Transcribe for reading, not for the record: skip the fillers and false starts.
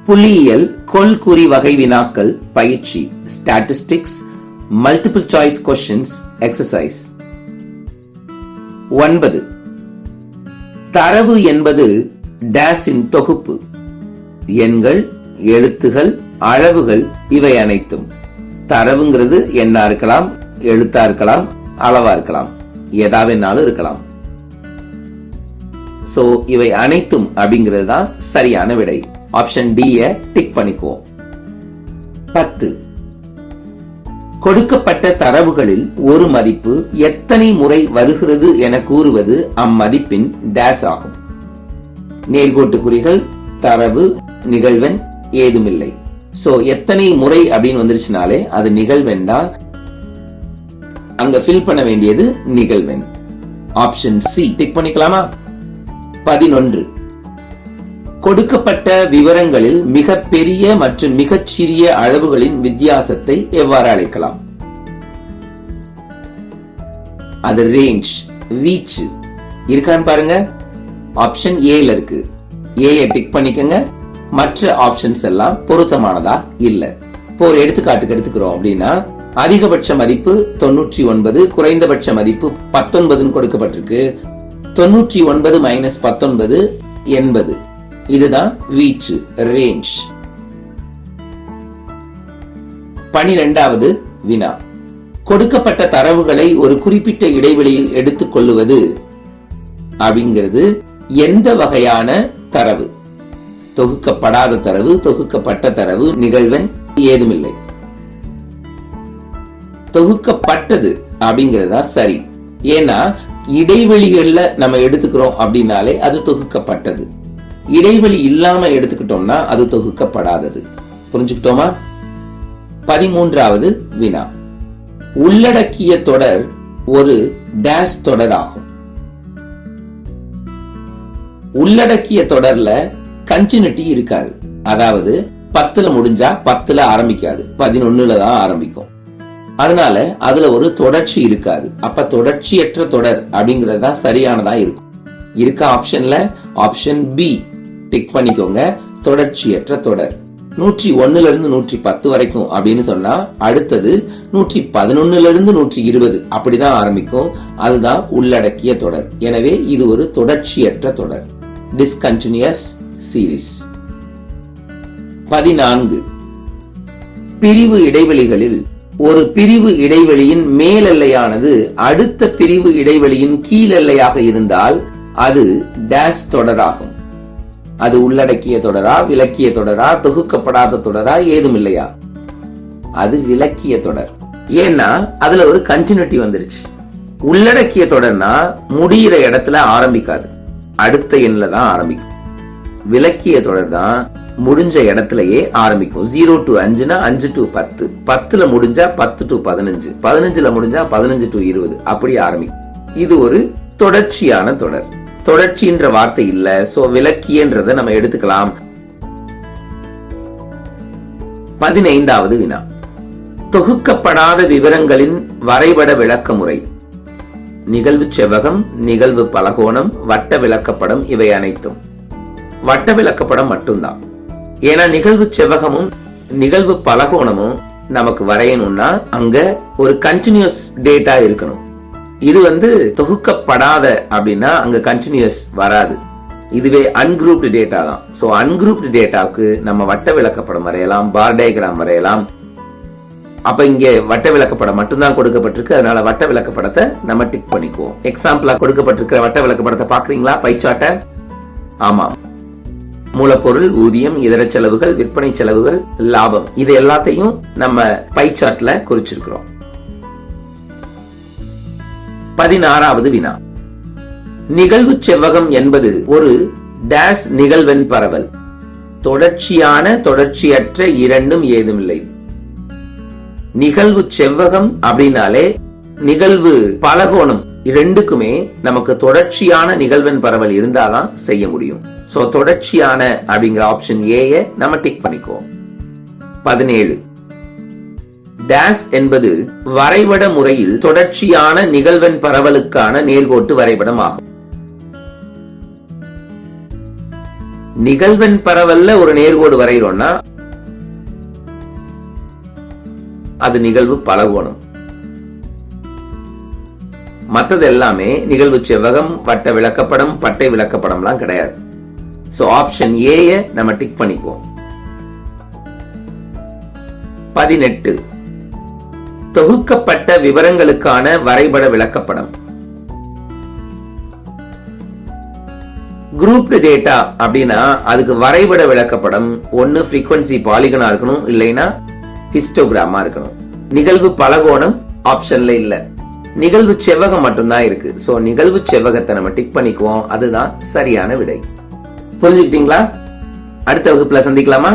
புள்ளியியல் கொள்குறி வகை வினாக்கள் பயிற்சி statistics multiple choice questions exercise 9. தரவு என்பது டேஸின் தொகுப்பு. எண்கள், எழுத்துகள், அளவுகள் இவை அனைத்தும். தரவுங்கிறது எண்ணா இருக்கலாம், எழுத்தா இருக்கலாம், அளவா இருக்கலாம், ஏதாவென்னாலும் இருக்கலாம். சோ இவை அனைத்தும் அப்படிங்கிறது தான் சரியான விடை. ஆப்ஷன் டி டிக் பண்ணிக்குவோம். 10. கொடுக்கப்பட்ட தரவுகளில் ஒரு மதிப்பு எத்தனை முறை வருகிறது என கூறுவது அம்மதிப்பின் டேஸ் ஆகும். நேர்கோட்டுக்குறிகள், தரவு, நிகழ்வெண் ஏதுமில்லை. சோ எத்தனை முறை அப்படின்னு வந்துருச்சுனாலே அது நிகழ்வெண் தான். அங்க ஃபில் பண்ண வேண்டியது நிகழ்வெண். ஆப்ஷன் சி டிக் பண்ணிக்கலாமா? 11. கொடுக்கப்பட்ட விவரங்களில் மிக பெரிய மற்றும் மிகச் சிறிய அளவுகளின் வித்தியாசத்தை எவ்வாறு அழைக்கலாம்? அது ரேஞ்ச், வீச்சு. இருக்கான்னு பாருங்க. ஆப்ஷன் ஏல இருக்கு. ஏ டிக் பண்ணிக்கங்க. மற்ற ஆப்ஷன்ஸ் எல்லாம் பொருத்தமானதா இல்ல. இப்போ ஒரு எடுத்துக்காட்டுக்கு எடுத்துக்கிறோம் அப்படின்னா, அதிகபட்ச மதிப்பு 99, குறைந்தபட்ச மதிப்பு 19 கொடுக்கப்பட்டிருக்கு. 99 மைனஸ் 19 80. இதுதான் வீச்சு, ரேஞ்ச். 12வது வினா. கொடுக்கப்பட்ட தரவுகளை ஒரு குறிப்பிட்ட இடைவெளியில் எடுத்துக் கொள்ளுவது அப்படிங்கிறது எந்த வகையான தரவு? தொகுக்கப்படாத தரவு, தொகுக்கப்பட்ட தரவு, நிகழ்வெண் ஏதுமில்லை. தொகுக்கப்பட்டது அப்படிங்கறதா சரி. ஏன்னா இடைவெளிகள்ல நம்ம எடுத்துக்கிறோம் அப்படின்னாலே அது தொகுக்கப்பட்டது. இடைவெளி இல்லாம எடுத்துக்கிட்டோம்னா அது தொகுக்கப்படாதது. புரிஞ்சுக்கிட்டோமா? 13வது வினா. உள்ளடக்கிய தொடர் ஒரு டேஷ் தொடர் ஆகும். உள்ளடக்கிய தொடர்ல கண்டினியூட்டி இருக்காது. அதாவது 10ல முடிஞ்சா 10ல ஆரம்பிக்காது, 11ல தான் ஆரம்பிக்கும். அதனால அதுல ஒரு தொடர்ச்சி இருக்காது. அப்ப தொடர்ச்சியற்ற தொடர் அப்படிங்கறதா சரியானதா இருக்கும். இருக்க ஆப்ஷன்ல ஆப்ஷன் பி டிக் பண்ணிக்கோங்க. தொடர்ச்சியற்ற தொடர். 101ல இருந்து 110 வரைக்கும் அப்படின்னு சொன்னா அடுத்தது 111ல இருந்து 120 அப்படிதான் ஆரம்பிக்கும். அதுதான் உள்ளடக்கிய தொடர். எனவே இது ஒரு தொடர்ச்சியற்ற தொடர், டிஸ்கண்டினியூஸ் சீரிஸ். 14. பிரிவு இடைவெளிகளில் ஒரு பிரிவு இடைவெளியின் மேல் எல்லையானது அடுத்த பிரிவு இடைவெளியின் கீழ் எல்லையாக இருந்தால் அது டேஷ் தொடராகும். அது உள்ளடக்கிய தொடரா, விலக்கிய தொடரா, தொகுக்கப்படாத தொடரா, ஏதும் இல்லையா? அது விலக்கிய தொடர். ஏன்னா அதுல ஒரு கண்டினியூட்டி வந்துருச்சு. உள்ளடக்கிய தொடர்னா முடிகிற இடத்துல ஆரம்பிக்காது, அடுத்த எண்ணில தான் ஆரம்பிக்கும். விலக்கிய தொடர் தான் முடிஞ்ச இடத்திலேயே ஆரம்பிக்கும். 0 to 5னா 5 to 10, 10ல முடிஞ்சா 10 to 15, 15ல முடிஞ்சா 15 to 20 அப்படி ஆரம்பிக்கும். இது ஒரு தொடர்ச்சியான தொடர். தொடர்ச்சின்ற வார்த்தை இல்ல, சோ விலக்கியன்றத நம்ம எடுத்துக்கலாம். 15வது வினா. தொகுக்கப்படாத விவரங்களின் வரைபட விளக்க முறை. நிகழ்வு செவ்வகம், நிகழ்வு பலகோணம், வட்ட விளக்கப்படம் இவை அனைத்தும். வட்ட விளக்கப்படம் மட்டும்தான். ஏன்னா நிகழ்வு செவ்வகமும் நிகழ்வு பலகோணமும் நமக்கு வரையணும்னா அங்க ஒரு கண்டினியூஸ் டேட்டா இருக்கணும். இது தொகுக்கப்படாத அப்படின்னா அங்க கண்டினியூஸ் வராது. இதுவே அன்குரூப்டு டேட்டா தான். சோ அன்குரூப்டு டேட்டாவுக்கு நம்ம வட்ட விளக்கப்படம் வரையலாம், பார் டயகிராம் வரையலாம். அப்ப இங்க வட்ட விளக்கப்படம் மட்டும்தான் கொடுக்கப்பட்டிருக்கு. அதனால வட்ட விளக்கப்படத்தை நம்ம டிக் பண்ணிக்குவோம். எக்ஸாம்பிளா கொடுக்கப்பட்டிருக்கிற வட்ட விளக்கப்படத்தை பாக்குறீங்களா? பைச்சார்ட்ட. ஆமா. மூலப்பொருள், ஊதியம், இதர செலவுகள், விற்பனை செலவுகள், லாபம், இது எல்லாத்தையும் நம்ம பை சார்ட்ல குறிச்சிருக்கிறோம். 16வது வினா. நிகழ்வு செவ்வகம் என்பது ஒரு டேஷ் நிகழ்வெண் பரவல். தொடர்ச்சியான, தொடர்ச்சியற்ற இரண்டும் ஏதுமில்லை. நிகழ்வு செவ்வகம் அப்படின்னாலே நிகழ்வு பலகோணம் இரண்டுக்குமே நமக்கு தொடர்ச்சியான நிகழ்வெண் பரவல் இருந்தாதான் செய்ய முடியும். சோ தொடர்ச்சியான அப்படிங்கிற ஆப்ஷன் ஏ நம்ம டிக் பண்ணிக்குவோம். 17. டேஷ் என்பது வரைபட முறையில் தொடர்ச்சியான நிகழ்வெண் பரவலுக்கான நேர்கோட்டு வரைபடம் ஆகும். நிகழ்வெண் பரவல்ல ஒரு நேர்கோடு வரைகிறோம்னா அது நிகழ்வு பலகோணம். மற்றது எல்லாமே நிகழ்வு செவ்வகம், வட்ட விளக்கப்படம், பட்டை விளக்கப்படம்லாம் கிடையாது. சோ ஆப்ஷன் ஏ நம்ம டிக் பண்ணிக்குவோம். 18 தொகுக்கப்பட்ட விவரங்களுக்கான வரைபட விளக்கப்படம். குரூப்டு டேட்டா அப்படின்னா அதுக்கு வரைபட விளக்கப்படம் ஒன்னு ஃப்ரீக்வன்சி பாலிகனா இருக்கணும், இல்லைன்னா ஹிஸ்டோகிராமா இருக்கணும். நிகழ்வு பலகோணம் ஆப்ஷன்ல இல்ல, நிகழ்வு செவ்வகம் மட்டும்தான் இருக்கு. சோ நிகழ்வு செவ்வகத்தை நம்ம டிக் பண்ணிக்குவோம். அதுதான் சரியான விடை. புரிஞ்சுக்கிட்டீங்களா? அடுத்த வகுப்புல சந்திக்கலாமா?